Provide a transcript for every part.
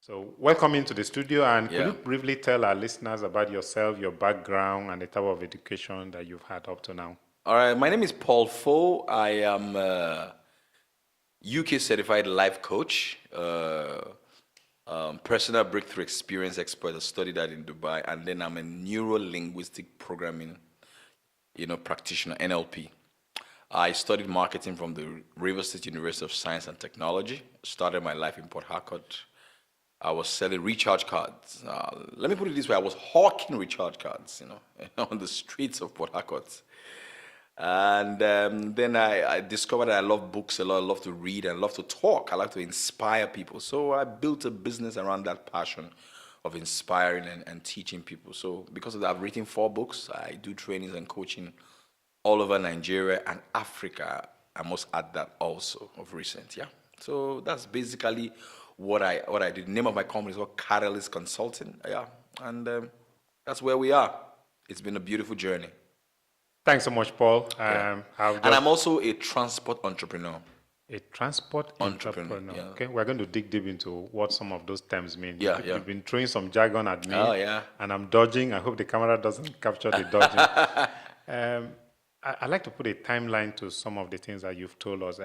So welcome into the studio, and could you briefly tell our listeners about yourself, your background, and the type of education that you've had up to now? All right, my name is PaulFoh. I am a UK certified life coach, personal breakthrough experience expert. I studied that in Dubai, and then I'm a neuro-linguistic programming, practitioner, NLP. I studied marketing from the Rivers State University of Science and Technology. Started my life in Port Harcourt. I was selling recharge cards. Let me put it this way: I was hawking recharge cards, on the streets of Port Harcourt. And then I discovered that I love books a lot. I love to read and I love to talk. I like to inspire people. So I built a business around that passion of inspiring and teaching people. So because of that, I've written 4 books. I do trainings and coaching all over Nigeria and Africa. I must add that also of recent, yeah. So that's basically what I did. The name of my company is called Catalyst Consulting, yeah. And that's where we are. It's been a beautiful journey. Thanks so much, Paul. And I'm also a transport entrepreneur. A transport entrepreneur. Yeah. Okay, we're going to dig deep into what some of those terms mean. Yeah, You've been throwing some jargon at me, and I'm dodging. I hope the camera doesn't capture the dodging. I like to put a timeline to some of the things that you've told us.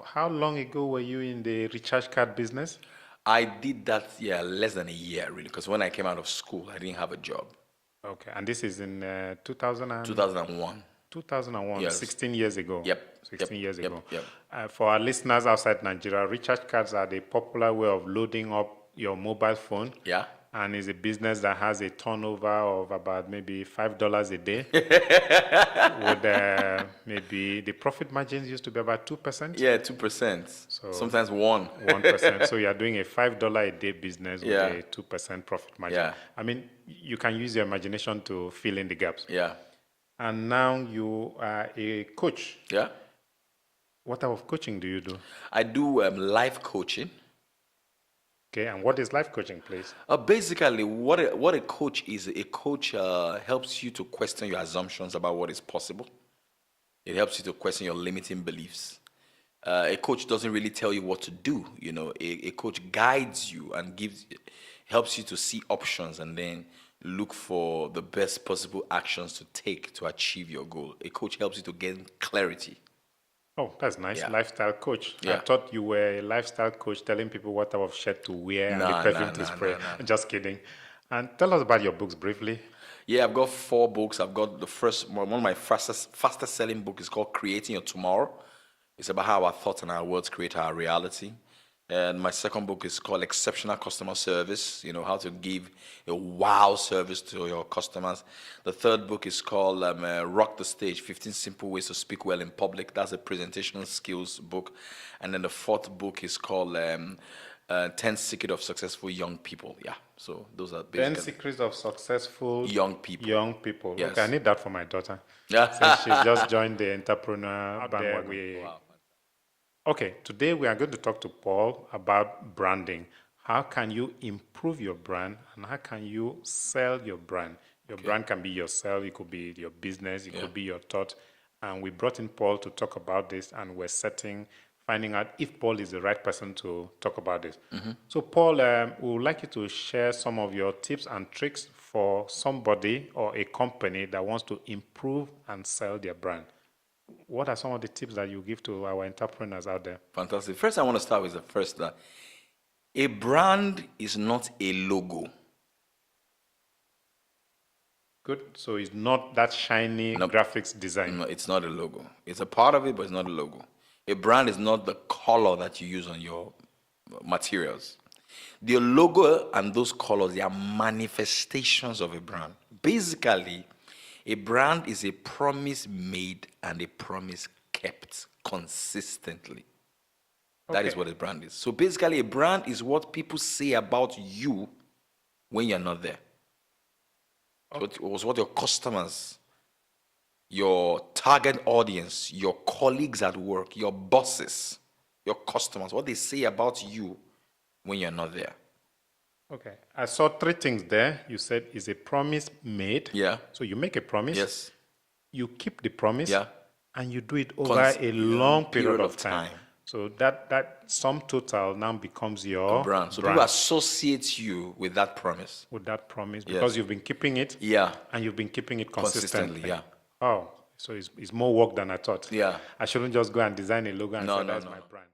How long ago were you in the recharge card business? I did that, less than a year, really, because when I came out of school, I didn't have a job. Okay, and this is in 2001. 2001, yes. 16 years ago. 16 years ago. For our listeners outside Nigeria, recharge cards are the popular way of loading up your mobile phone. Yeah. And it's a business that has a turnover of about maybe $5 a day. With maybe the profit margins used to be about 2%. Yeah, 2%. So sometimes 1%. So you're doing a $5 a day business with a 2% profit margin. Yeah. I mean, you can use your imagination to fill in the gaps. Yeah. And now you are a coach. Yeah. What type of coaching do you do? I do life coaching. Okay, and what is life coaching, please? Basically, what a coach is, a coach helps you to question your assumptions about what is possible. It helps you to question your limiting beliefs. A coach doesn't really tell you what to do. A coach guides you and helps you to see options and then look for the best possible actions to take to achieve your goal. A coach helps you to gain clarity. Oh, that's nice. Yeah. Lifestyle coach. Yeah. I thought you were a lifestyle coach telling people what type of shirt to wear and the perfume to spray. No. Just kidding. And tell us about your books briefly. Yeah, I've got 4 books. I've got the first one of my fastest selling book is called Creating Your Tomorrow. It's about how our thoughts and our words create our reality. And my second book is called Exceptional Customer Service, how to give a wow service to your customers. The third book is called Rock the Stage, 15 Simple Ways to Speak Well in Public. That's a presentation skills book. And then the fourth book is called 10 Secrets of Successful Young People. Yeah, so those are basically 10 Secrets of Successful Young People. Yes. Okay, I need that for my daughter. Since she just joined the entrepreneur bandwagon. Wow. Okay, today we are going to talk to Paul about branding. How can you improve your brand and how can you sell your brand? Your brand can be yourself, it could be your business, it could be your thought. And we brought in Paul to talk about this and we're finding out if Paul is the right person to talk about this. So Paul, we would like you to share some of your tips and tricks for somebody or a company that wants to improve and sell their brand. What are some of the tips that you give to our entrepreneurs out there? Fantastic. First, I want to start with the first that a brand is not a logo. Good. So it's not that shiny graphics design. No, it's not a logo. It's a part of it, but it's not a logo. A brand is not the color that you use on your materials. The logo and those colors, they are manifestations of a brand. Basically, a brand is a promise made and a promise kept consistently. That is what a brand is. So basically, a brand is what people say about you when you're not there. It was what your customers, your target audience, your colleagues at work, your bosses, your customers, what they say about you when you're not there. Okay. I saw 3 things there. You said is a promise made. Yeah. So you make a promise. Yes. You keep the promise. Yeah. And you do it over a long period of time. So that sum total now becomes your brand. So people associate you with that promise. With that promise, because you've been keeping it. Yeah. And you've been keeping it consistently. Yeah. Oh, so it's more work than I thought. Yeah. I shouldn't just go and design a logo and say that's my brand.